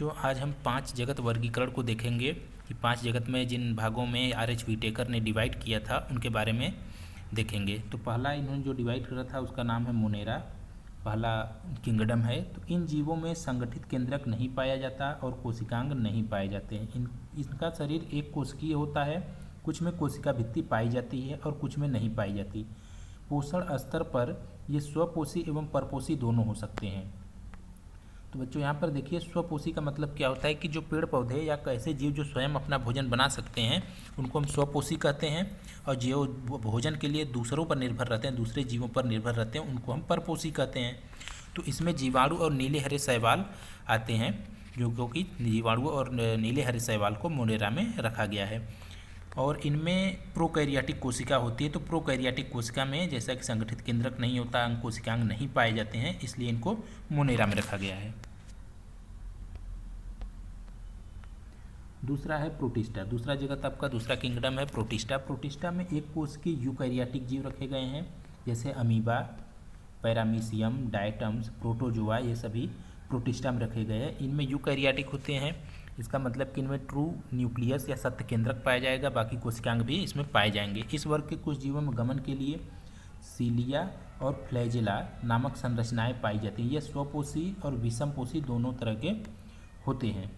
बच्चों आज हम 5 जगत वर्गीकरण को देखेंगे कि 5 जगत में जिन भागों में आर.एच. व्हिटेकर ने डिवाइड किया था उनके बारे में देखेंगे। तो पहला इन्होंने जो डिवाइड करा था उसका नाम है मोनेरा, पहला किंगडम है। तो इन जीवों में संगठित केंद्रक नहीं पाया जाता और कोशिकांग नहीं पाए जाते हैं। इनका शरीर एक कोशिकीय होता है, कुछ में कोशिका भित्ति पाई जाती है और कुछ में नहीं पाई जाती। पोषण स्तर पर ये स्वपोषी एवं परपोषी दोनों हो सकते हैं। तो बच्चों यहाँ पर देखिए, स्वपोषी का मतलब क्या होता है कि जो पेड़ पौधे या ऐसे जीव जो स्वयं अपना भोजन बना सकते हैं उनको हम स्वपोषी कहते हैं, और जो भोजन के लिए दूसरों पर निर्भर रहते हैं, दूसरे जीवों पर निर्भर रहते हैं, उनको हम परपोषी कहते हैं। तो इसमें जीवाणु और नीले हरे शैवाल आते हैं, जो कि जीवाणु और नीले हरे शैवाल को मोनेरा में रखा गया है। और इनमें प्रोकैरियोटिक कोशिका होती है। तो प्रोकैरियोटिक कोशिका में जैसा कि संगठित केंद्रक नहीं होता, अंग कोशिकांग नहीं पाए जाते हैं, इसलिए इनको मोनेरा में रखा गया है। दूसरा है प्रोटिस्टा। दूसरा जगत आपका दूसरा किंगडम है प्रोटिस्टा। प्रोटिस्टा में एक कोश के यूकैरियोटिक जीव रखे गए हैं, जैसे अमीबा, पैरामीशियम, डायटम्स, प्रोटोजोआ, ये सभी प्रोटिस्टा में रखे गए हैं। इनमें यूकैरियोटिक होते हैं, इसका मतलब कि इनमें ट्रू न्यूक्लियस या सत्य केंद्रक पाया जाएगा, बाकी कोशिकांग भी इसमें पाए जाएंगे। इस वर्ग के कुछ जीवों में गमन के लिए सीलिया और फ्लैजेला नामक संरचनाएं पाई जाती हैं। ये स्वपोषी और विषमपोषी दोनों तरह के होते हैं,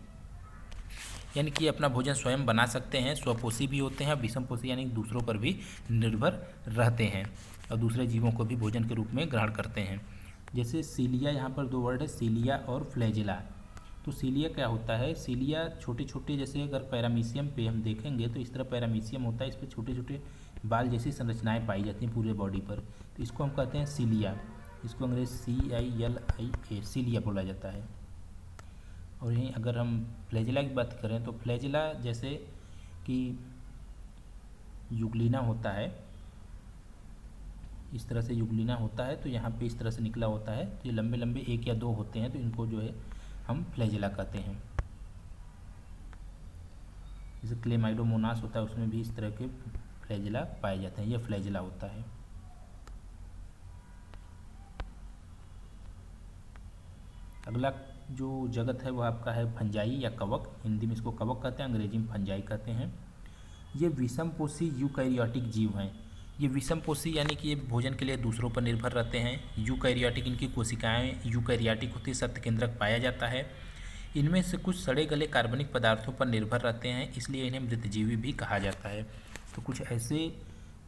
यानी कि अपना भोजन स्वयं बना सकते हैं, स्वपोषी भी होते हैं, विषमपोषी यानी दूसरों पर भी निर्भर रहते हैं और दूसरे जीवों को भी भोजन के रूप में ग्रहण करते हैं। जैसे सीलिया, यहाँ पर दो वर्ड है, सीलिया और फ्लैजेला। तो सीलिया क्या होता है? सीलिया छोटे छोटे, जैसे अगर पैरामीशियम पे हम देखेंगे तो इस तरह पैरामीशियम होता है, इस पर छोटे छोटे बाल जैसी संरचनाएं पाई जाती हैं पूरे बॉडी पर, तो इसको हम कहते हैं सीलिया। इसको अंग्रेजी CILIA सीलिया बोला जाता है। और यहीं अगर हम फ्लैजेला की बात करें तो फ्लैजेला जैसे कि युगलिना होता है, इस तरह से युगलिना होता है, तो यहाँ पे इस तरह से निकला होता है, तो ये लंबे लंबे 1 या 2 होते हैं, तो इनको जो है हम फ्लैजेला कहते हैं। जैसे क्लेमाइडोमोनास होता है, उसमें भी इस तरह के फ्लैजेला पाए जाते हैं, यह फ्लैजेला होता है। अगला जो जगत है वह आपका है फंजाई या कवक। हिंदी में इसको कवक कहते हैं, अंग्रेजी में फंजाई कहते हैं। ये विषमपोषी यूकैरियोटिक जीव हैं। ये विषमपोषी यानी कि ये भोजन के लिए दूसरों पर निर्भर रहते हैं। यूकैरियोटिक, इनकी कोशिकाएं यूकैरियोटिक होती है, सत्य केंद्रक पाया जाता है। इनमें से कुछ सड़े गले कार्बनिक पदार्थों पर निर्भर रहते हैं, इसलिए इन्हें मृतजीवी भी कहा जाता है। तो कुछ ऐसे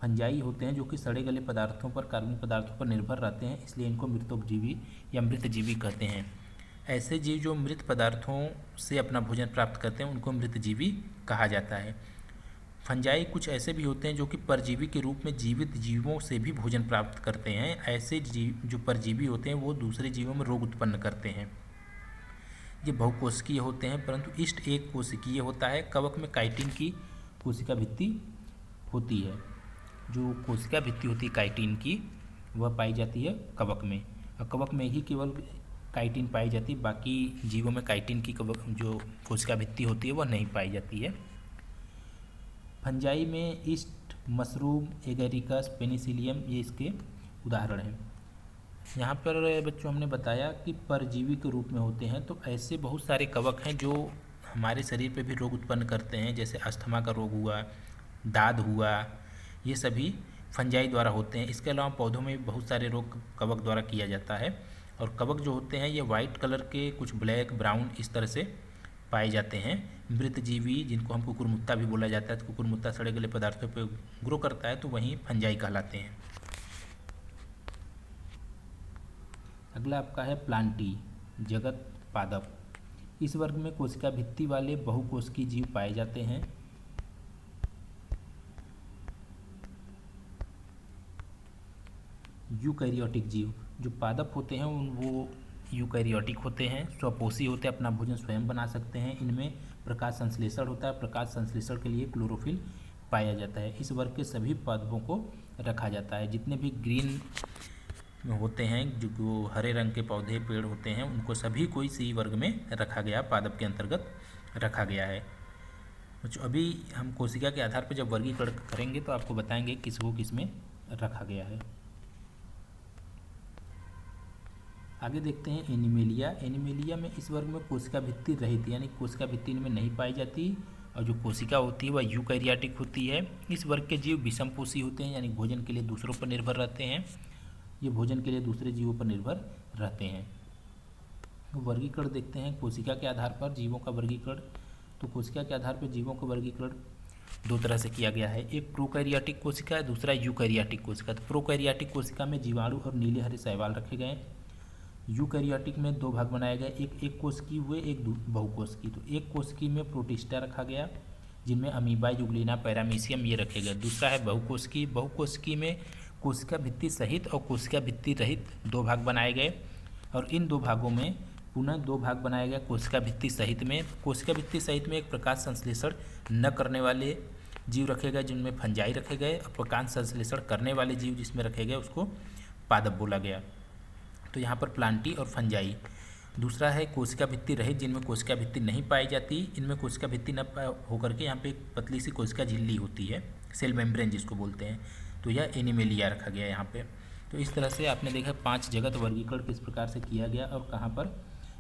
फंजाई होते हैं जो कि सड़े गले पदार्थों पर, कार्बनिक पदार्थों पर निर्भर रहते हैं, इसलिए इनको मृतोपजीवी या मृतजीवी कहते हैं। ऐसे जीव जो मृत पदार्थों से अपना भोजन प्राप्त करते हैं उनको मृतजीवी कहा जाता है। फंजाई कुछ ऐसे भी होते हैं जो कि परजीवी के रूप में जीवित जीवों से भी भोजन प्राप्त करते हैं। ऐसे जीव जो परजीवी होते हैं वो दूसरे जीवों में रोग उत्पन्न करते हैं। ये बहुकोशिकीय होते हैं, परंतु इष्ट एक कोशिकीय होता है। कवक में काइटिन की कोशिका भित्ति होती है। जो कोशिका भित्ति होती है काइटिन की, वह पाई जाती है कवक में, और कवक में ही केवल काइटिन पाई जाती है, बाकी जीवों में काइटिन की जो कोशिका भित्ति होती है वह नहीं पाई जाती है। फंजाई में ईस्ट, मशरूम, एगेरिकस, पेनिसिलियम ये इसके उदाहरण हैं। यहाँ पर बच्चों हमने बताया कि परजीवी के रूप में होते हैं। तो ऐसे बहुत सारे कवक हैं जो हमारे शरीर पे भी रोग उत्पन्न करते हैं, जैसे अस्थमा का रोग हुआ, दाद हुआ, ये सभी फंजाई द्वारा होते हैं। इसके अलावा पौधों में भी बहुत सारे रोग कवक द्वारा किया जाता है। और कवक जो होते हैं ये वाइट कलर के, कुछ ब्लैक, ब्राउन इस तरह से पाए जाते हैं। मृतजीवी जिनको हम कुकुरमुत्ता भी बोला जाता है, तो कुकुरमुत्ता सड़े गले पदार्थों पर ग्रो करता है, तो वहीं फंजाई कहलाते हैं। अगला आपका है प्लांटी जगत पादप। इस वर्ग में कोशिका भित्ति वाले बहुकोशिकीय जीव पाए जाते हैं। यूकैरियोटिक जीव जो पादप होते हैं वो यूकैरियोटिक होते हैं, स्वपोषी होते हैं, अपना भोजन स्वयं बना सकते हैं। इनमें प्रकाश संश्लेषण होता है, प्रकाश संश्लेषण के लिए क्लोरोफिल पाया जाता है। इस वर्ग के सभी पादपों को रखा जाता है। जितने भी ग्रीन होते हैं, जो हरे रंग के पौधे पेड़ होते हैं, उनको सभी को इसी वर्ग में रखा गया, पादप के अंतर्गत रखा गया है। अभी हम कोशिका के आधार पर जब वर्गीकरण करेंगे तो आपको बताएंगे किसको किस में रखा गया है। आगे देखते हैं एनिमेलिया। एनिमेलिया में इस वर्ग में कोशिका भित्ति रहित यानी कोशिका भित्ति इनमें नहीं पाई जाती और जो कोशिका होती है वह यूकैरियोटिक होती है। इस वर्ग के जीव विषमपोषी होते हैं यानी भोजन के लिए दूसरों पर निर्भर रहते हैं। ये भोजन के लिए दूसरे जीवों पर निर्भर रहते हैं। वर्गीकरण देखते हैं कोशिका के आधार पर जीवों का वर्गीकरण। तो कोशिका के आधार पर जीवों का वर्गीकरण दो तरह से किया गया है, एक प्रोकैरियोटिक कोशिका है, दूसरा यूकैरियोटिक कोशिका। तो प्रोकैरियोटिक कोशिका में जीवाणु और नीले हरे शैवाल रखे गए। यूकैरियोटिक में दो भाग बनाए गए, एक कोशिकी हुए एक बहुकोशिकी। तो एक कोशिकी में प्रोटिस्टा रखा गया जिनमें अमीबा, यूग्लिना, पैरामीशियम ये रखे गए। दूसरा है बहुकोशिकी। बहुकोशिकी में कोशिका भित्ति सहित और कोशिका भित्ति रहित दो भाग बनाए गए और इन दो भागों में पुनः दो भाग बनाए गए कोशिका भित्ति सहित में। कोशिका भित्ति सहित में एक प्रकाश संश्लेषण न करने वाले जीव रखे गए जिनमें फंजाई रखे गए और प्रकाश संश्लेषण करने वाले जीव जिसमें रखे गए उसको पादप बोला गया। तो यहाँ पर प्लांटी और फंजाई। दूसरा है कोशिका भित्ति रहित जिनमें कोशिका भित्ति नहीं पाई जाती। इनमें कोशिका भित्ति न होकर के यहाँ पे एक पतली सी कोशिका झिल्ली होती है, सेल मेम्ब्रेन जिसको बोलते हैं। तो यह एनिमेलिया रखा गया यहाँ पे। तो इस तरह से आपने देखा 5 जगत वर्गीकरण किस प्रकार से किया गया और कहाँ पर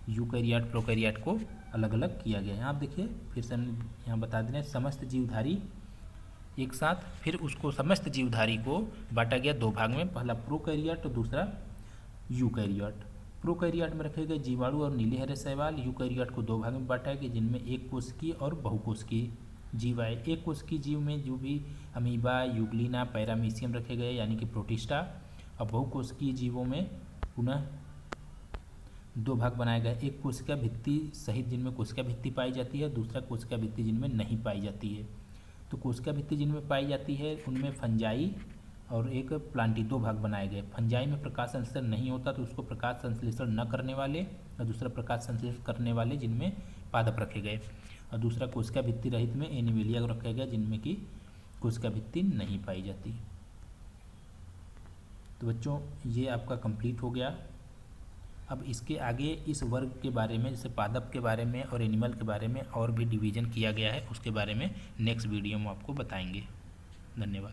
यूकैरियोट प्रोकैरियोट को अलग अलग किया गया है। आप देखिए फिर से हम यहाँ बता दे रहे हैं समस्त जीवधारी एक साथ, फिर उसको समस्त जीवधारी को बांटा गया दो भाग में, पहला प्रोकैरियोट और दूसरा यूकैरियोट। प्रोकैरियोट में रखे गए जीवाणु और नीले हरे शैवाल। यूकैरियोट को दो भाग में बांटा गया जिनमें एक कोशिकीय और बहुकोशिकीय जीव आए। एक कोशिकीय जीव में जो भी अमीबा, यूग्लिना, पैरामीशियम रखे गए यानी कि प्रोटिस्टा, और बहुकोशिकीय जीवों में पुनः दो भाग बनाए गए, एक कोशिका भित्ति सहित जिनमें कोशिका भित्ति पाई जाती है, दूसरा कोशिका भित्ति जिनमें नहीं पाई जाती है। तो कोशिका भित्ति जिनमें पाई जाती है उनमें फंजाई और एक प्लांटी दो भाग बनाए गए। फंजाई में प्रकाश संश्लेषण नहीं होता तो उसको प्रकाश संश्लेषण न करने वाले और दूसरा प्रकाश संश्लेषण करने वाले जिनमें पादप रखे गए, और दूसरा कोशिका भित्ति रहित में एनिमेलिया रखा गया जिनमें कि कोशिका भित्ति नहीं पाई जाती। तो बच्चों ये आपका कंप्लीट हो गया। अब इसके आगे इस वर्ग के बारे में जैसे पादप के बारे में और एनिमल के बारे में और भी डिवीज़न किया गया है उसके बारे में नेक्स्ट वीडियो में आपको बताएंगे। धन्यवाद।